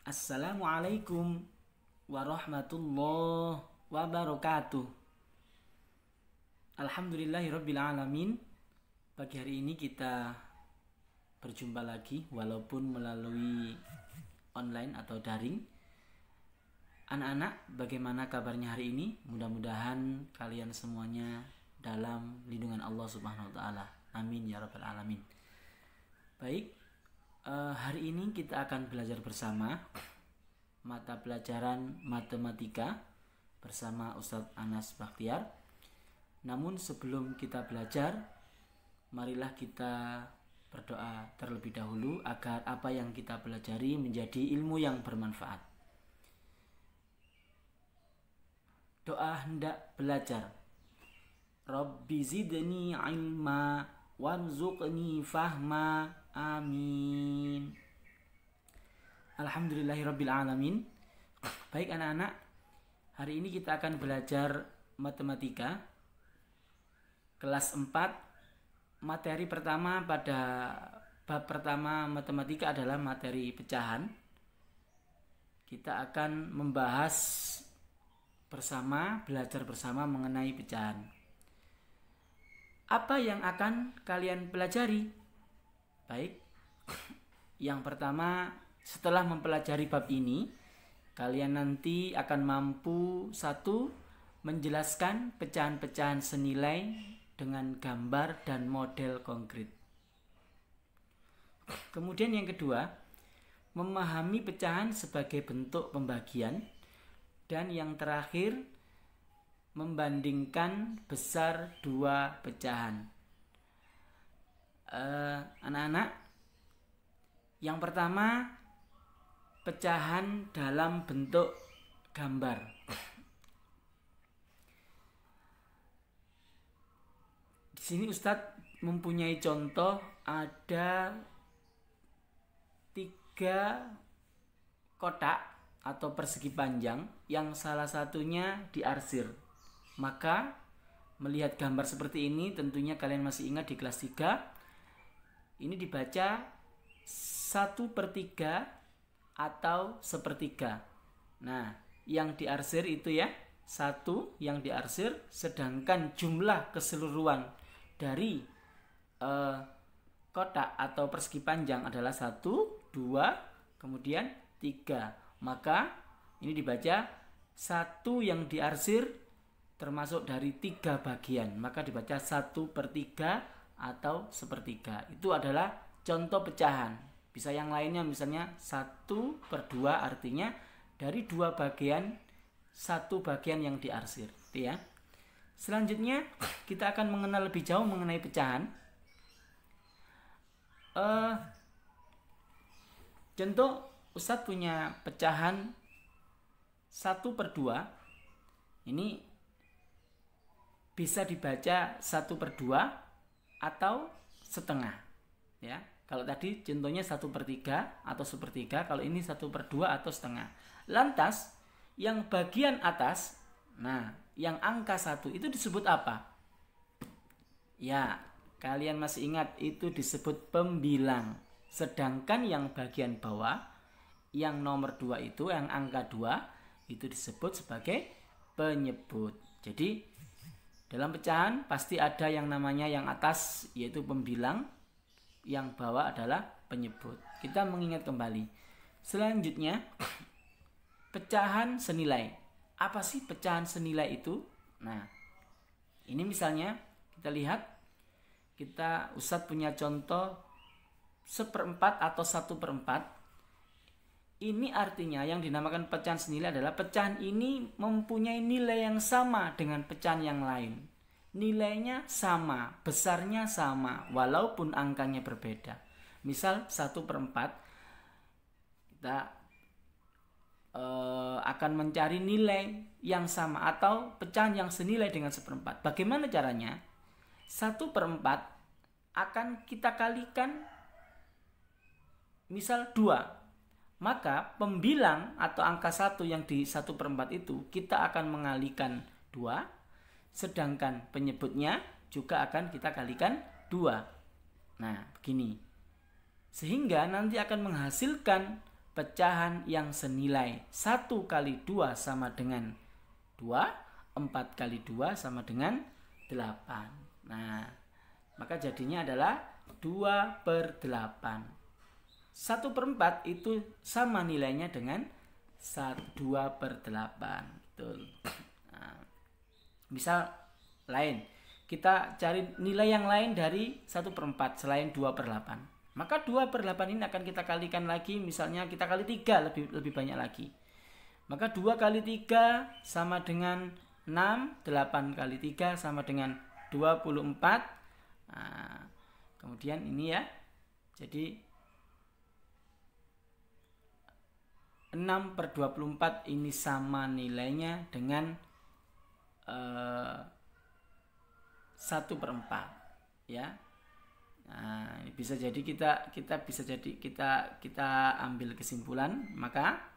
Assalamualaikum warahmatullahi wabarakatuh. Alhamdulillahirabbil alamin. Pagi hari ini kita berjumpa lagi walaupun melalui online atau daring. Anak-anak, bagaimana kabarnya hari ini? Mudah-mudahan kalian semuanya dalam lindungan Allah Subhanahu wa taala. Amin ya rabbal alamin. Baik, hari ini kita akan belajar bersama mata pelajaran matematika bersama Ustadz Anas Bakhtiar. Namun sebelum kita belajar, marilah kita berdoa terlebih dahulu agar apa yang kita pelajari menjadi ilmu yang bermanfaat. Doa hendak belajar. Rabbi zidni ilma warzuqni fahma. Amin. Alhamdulillahirabbil alamin. Baik anak-anak, hari ini kita akan belajar matematika kelas 4. Materi pertama pada bab pertama matematika adalah materi pecahan. Kita akan membahas bersama, belajar bersama mengenai pecahan. Apa yang akan kalian pelajari? Baik, yang pertama, setelah mempelajari bab ini, kalian nanti akan mampu satu, menjelaskan pecahan-pecahan senilai dengan gambar dan model konkret. Kemudian yang kedua, memahami pecahan sebagai bentuk pembagian. Dan yang terakhir, membandingkan besar dua pecahan. Anak-anak, yang pertama, pecahan dalam bentuk gambar. Di sini Ustadz mempunyai contoh, ada 3 kotak atau persegi panjang yang salah satunya diarsir. Maka melihat gambar seperti ini, tentunya kalian masih ingat di kelas 3, ini dibaca 1/3 atau 1/3. Nah, yang diarsir itu ya, 1 yang diarsir, sedangkan jumlah keseluruhan dari kotak atau persegi panjang adalah 1, 2, kemudian 3. Maka ini dibaca 1 yang diarsir termasuk dari 3 bagian, maka dibaca 1/3 atau 1/3. Itu adalah contoh pecahan. Bisa yang lainnya, misalnya 1/2, artinya dari 2 bagian 1 bagian yang diarsir, gitu ya. Selanjutnya kita akan mengenal lebih jauh mengenai pecahan. Contoh, Ustadz punya pecahan 1/2. Ini bisa dibaca 1/2 atau setengah, ya. Kalau tadi contohnya 1/3 atau 1/3, kalau ini 1/2 atau setengah. Lantas yang bagian atas, nah yang angka 1 itu disebut apa? Ya, kalian masih ingat, itu disebut pembilang. Sedangkan yang bagian bawah, yang nomor 2 itu, yang angka 2 itu disebut sebagai penyebut. Jadi dalam pecahan pasti ada yang namanya yang atas yaitu pembilang, yang bawah adalah penyebut. Kita mengingat kembali. Selanjutnya, pecahan senilai. Apa sih pecahan senilai itu? Nah, ini misalnya kita lihat, Ustadz punya contoh 1/4 atau 1/4. Ini artinya yang dinamakan pecahan senilai adalah pecahan ini mempunyai nilai yang sama dengan pecahan yang lain. Nilainya sama, besarnya sama, walaupun angkanya berbeda. Misal 1/4, kita akan mencari nilai yang sama atau pecahan yang senilai dengan 1/4. Bagaimana caranya? 1/4 akan kita kalikan misal 2. Maka pembilang atau angka 1 yang di 1/4 itu kita akan mengalikan 2, sedangkan penyebutnya juga akan kita kalikan 2. Nah, begini. Sehingga nanti akan menghasilkan pecahan yang senilai 1 kali 2 sama dengan 2, 4 kali 2 sama dengan 8. Nah, maka jadinya adalah 2/8. 1/4 itu sama nilainya dengan 2/8. Betul. Nah, misal lain, kita cari nilai yang lain dari 1/4 selain 2/8. Maka 2/8 ini akan kita kalikan lagi, misalnya kita kali 3 lebih banyak lagi. Maka 2 kali 3 sama dengan 6, 8 kali 3 sama dengan 24. Nah, kemudian ini ya. Jadi 6/24 ini sama nilainya dengan 1/4 ya. Nah, bisa jadi kita ambil kesimpulan, maka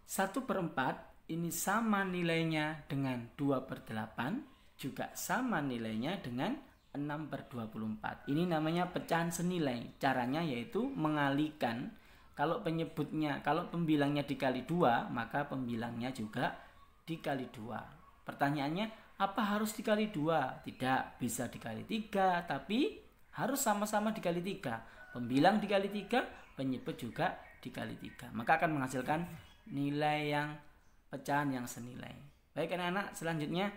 1/4 ini sama nilainya dengan 2/8, juga sama nilainya dengan 6/24. Ini namanya pecahan senilai. Caranya yaitu mengalikan, kalau pembilangnya dikali 2, maka pembilangnya juga dikali 2. Pertanyaannya, apa harus dikali 2? Tidak, bisa dikali 3, tapi harus sama-sama dikali 3. Pembilang dikali 3, penyebut juga dikali 3. Maka akan menghasilkan nilai yang pecahan yang senilai. Baik anak-anak, selanjutnya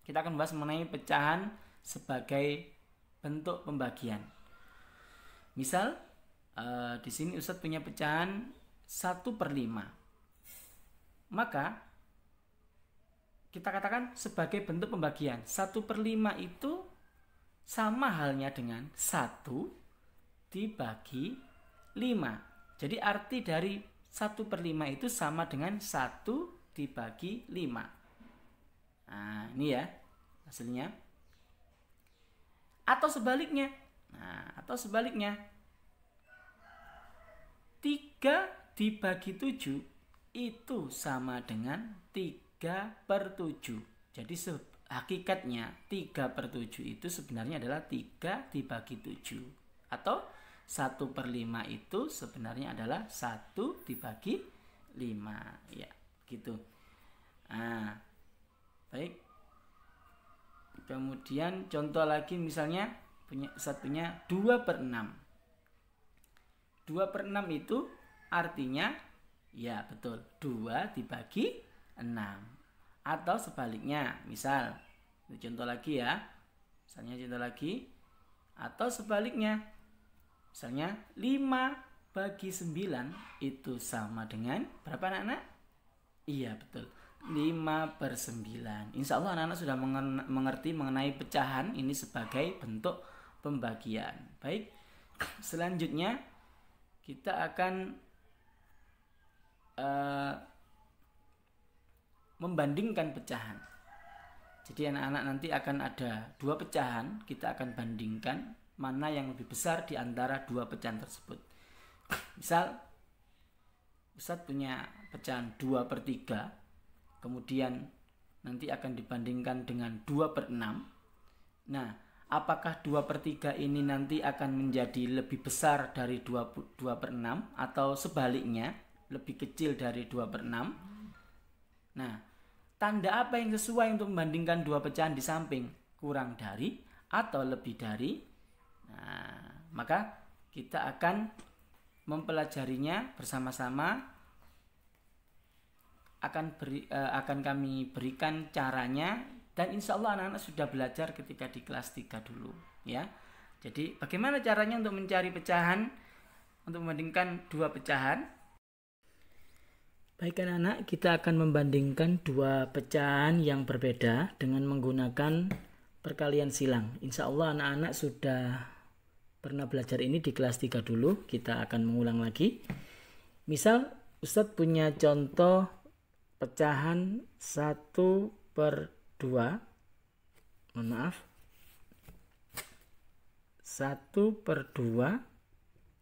kita akan bahas mengenai pecahan sebagai bentuk pembagian. Misal di sini Ustadz punya pecahan 1/5. Maka kita katakan sebagai bentuk pembagian 1/5 itu sama halnya dengan 1 dibagi 5. Jadi arti dari 1/5 itu sama dengan 1 dibagi 5. Nah, ini ya hasilnya. Atau sebaliknya. 3 dibagi 7 itu sama dengan 3/7. Jadi hakikatnya 3/7 itu sebenarnya adalah 3 dibagi 7. Atau 1/5 itu sebenarnya adalah 1 dibagi 5. Ya, gitu. Nah, baik. Kemudian contoh lagi misalnya punya 2/6. 2/6 itu artinya ya betul 2 dibagi 6. Atau sebaliknya, misal contoh lagi ya. Atau sebaliknya. Misalnya 5/9 itu sama dengan berapa anak-anak? Iya betul, 5/9. Insya Allah anak-anak sudah mengerti mengenai pecahan ini sebagai bentuk pembagian. Baik, selanjutnya kita akan membandingkan pecahan. Jadi anak-anak nanti akan ada 2 pecahan, kita akan bandingkan mana yang lebih besar di antara 2 pecahan tersebut. Misal Ustadz punya pecahan 2/3, kemudian nanti akan dibandingkan dengan 2/6. Nah, apakah 2/3 ini nanti akan menjadi lebih besar dari 2/6 atau sebaliknya lebih kecil dari 2/6? Nah, tanda apa yang sesuai untuk membandingkan 2 pecahan di samping? Kurang dari atau lebih dari? Nah, maka kita akan mempelajarinya bersama-sama. Akan kami berikan caranya, dan insya Allah anak-anak sudah belajar ketika di kelas 3 dulu ya. Jadi bagaimana caranya untuk mencari pecahan, untuk membandingkan 2 pecahan? Baik anak-anak, kita akan membandingkan 2 pecahan yang berbeda dengan menggunakan perkalian silang. Insya Allah anak-anak sudah pernah belajar ini di kelas 3 dulu, kita akan mengulang lagi. Misal Ustadz punya contoh pecahan 1/2, mohon maaf, 1/2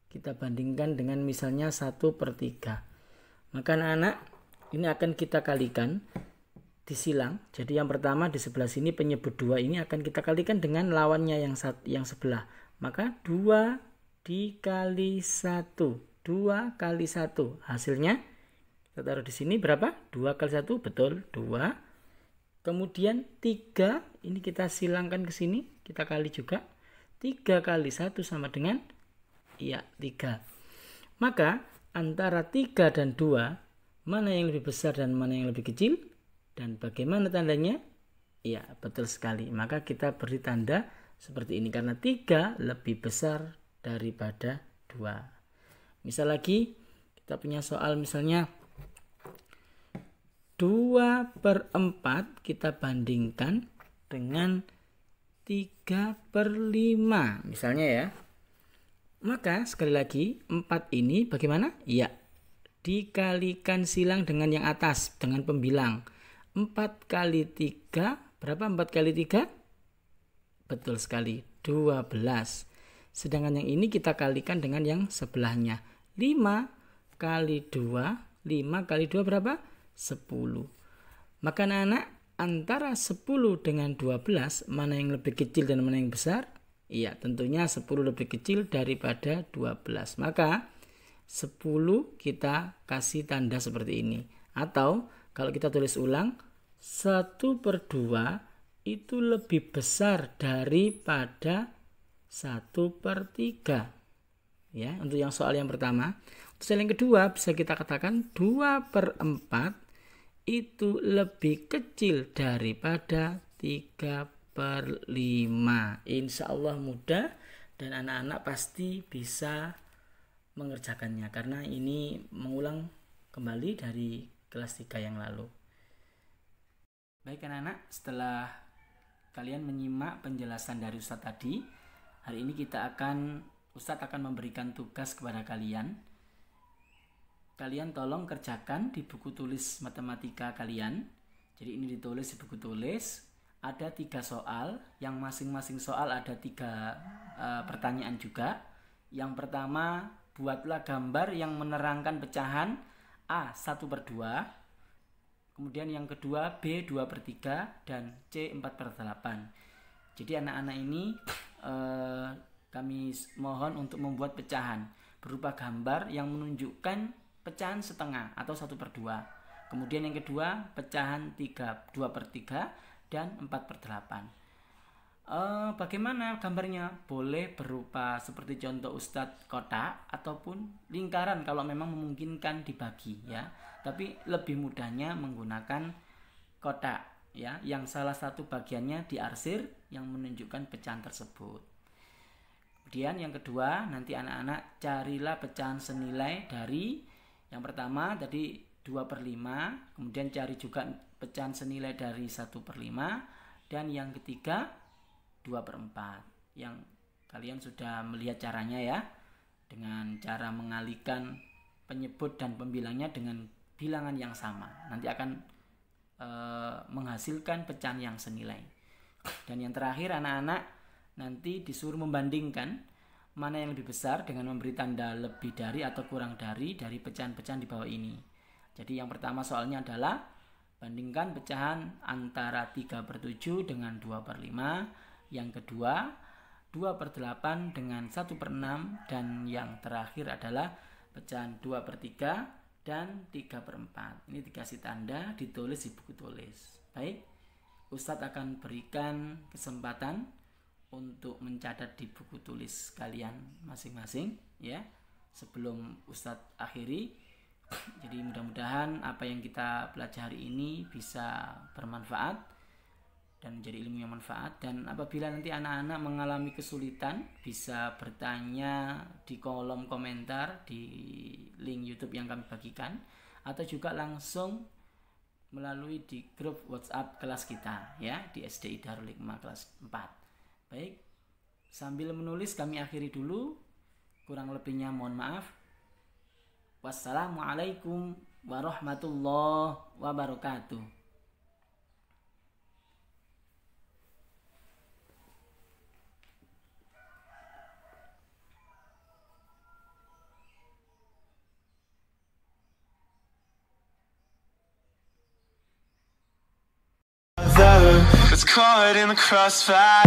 kita bandingkan dengan misalnya 1/3. Maka anak-anak, ini akan kita kalikan disilang. Jadi yang pertama di sebelah sini penyebut 2 ini akan kita kalikan dengan lawannya yang sebelah. Maka 2 dikali 1, 2 kali 1. Hasilnya kita taruh di sini berapa? 2 kali 1, betul, 2. Kemudian 3, ini kita silangkan ke sini, kita kali juga. 3 kali 1 sama dengan 3. Maka antara 3 dan 2, mana yang lebih besar dan mana yang lebih kecil? Dan bagaimana tandanya? Ya, betul sekali. Maka kita beri tanda seperti ini karena 3 lebih besar daripada 2. Misal lagi, kita punya soal misalnya 2/4 kita bandingkan dengan 3/5 misalnya ya. Maka sekali lagi 4 ini bagaimana? Ya, dikalikan silang dengan yang atas dengan pembilang. 4 kali 3, berapa 4 kali 3? Betul sekali, 12. Sedangkan yang ini kita kalikan dengan yang sebelahnya. 5 kali 2, 5 kali 2 berapa? 10. Maka anak-anak, antara 10 dengan 12, mana yang lebih kecil dan mana yang besar? Iya, tentunya 10 lebih kecil daripada 12. Maka 10 kita kasih tanda seperti ini. Atau kalau kita tulis ulang, 1/2 itu lebih besar daripada 1/3. Ya, untuk yang soal yang pertama. Untuk soal yang kedua bisa kita katakan 2/4 itu lebih kecil daripada 3/5. Insya Allah mudah dan anak-anak pasti bisa mengerjakannya karena ini mengulang kembali dari kelas 3 yang lalu. Baik anak-anak, setelah kalian menyimak penjelasan dari Ustadz tadi, hari ini Ustadz akan memberikan tugas kepada kalian. Kalian tolong kerjakan di buku tulis matematika kalian. Jadi ini ditulis di buku tulis. Ada 3 soal, yang masing-masing soal ada 3 pertanyaan juga. Yang pertama, buatlah gambar yang menerangkan pecahan A 1/2. Kemudian yang kedua B 2/3 dan C 4/8. Jadi anak-anak ini kami mohon untuk membuat pecahan berupa gambar yang menunjukkan pecahan setengah atau 1/2. Kemudian yang kedua pecahan 2/3 dan 4/8. Bagaimana gambarnya? Boleh berupa seperti contoh Ustadz kotak ataupun lingkaran kalau memang memungkinkan dibagi ya. Tapi lebih mudahnya menggunakan kotak ya, yang salah satu bagiannya diarsir yang menunjukkan pecahan tersebut. Kemudian yang kedua, nanti anak-anak carilah pecahan senilai dari yang pertama tadi 2/5, kemudian cari juga pecahan senilai dari 1/5, dan yang ketiga 2/4. Yang kalian sudah melihat caranya ya, dengan cara mengalihkan penyebut dan pembilangnya dengan bilangan yang sama. Nanti akan menghasilkan pecahan yang senilai. Dan yang terakhir anak-anak nanti disuruh membandingkan mana yang lebih besar dengan memberi tanda lebih dari atau kurang dari pecahan-pecahan di bawah ini. Jadi yang pertama soalnya adalah bandingkan pecahan antara 3/7 dengan 2/5. Yang kedua 2/8 dengan 1/6. Dan yang terakhir adalah pecahan 2/3 dan 3/4. Ini dikasih tanda, ditulis di buku tulis. Baik, Ustadz akan berikan kesempatan untuk mencatat di buku tulis kalian masing-masing ya, sebelum Ustadz akhiri. Jadi mudah-mudahan apa yang kita pelajari ini bisa bermanfaat dan menjadi ilmu yang manfaat. Dan apabila nanti anak-anak mengalami kesulitan, bisa bertanya di kolom komentar di link YouTube yang kami bagikan, atau juga langsung melalui di grup WhatsApp kelas kita ya, di SDI Darul Hikmah kelas 4. Baik, Sambil menulis kami akhiri dulu. Kurang lebihnya mohon maaf. Wassalamualaikum warahmatullahi wabarakatuh. It's caught in the crossfire.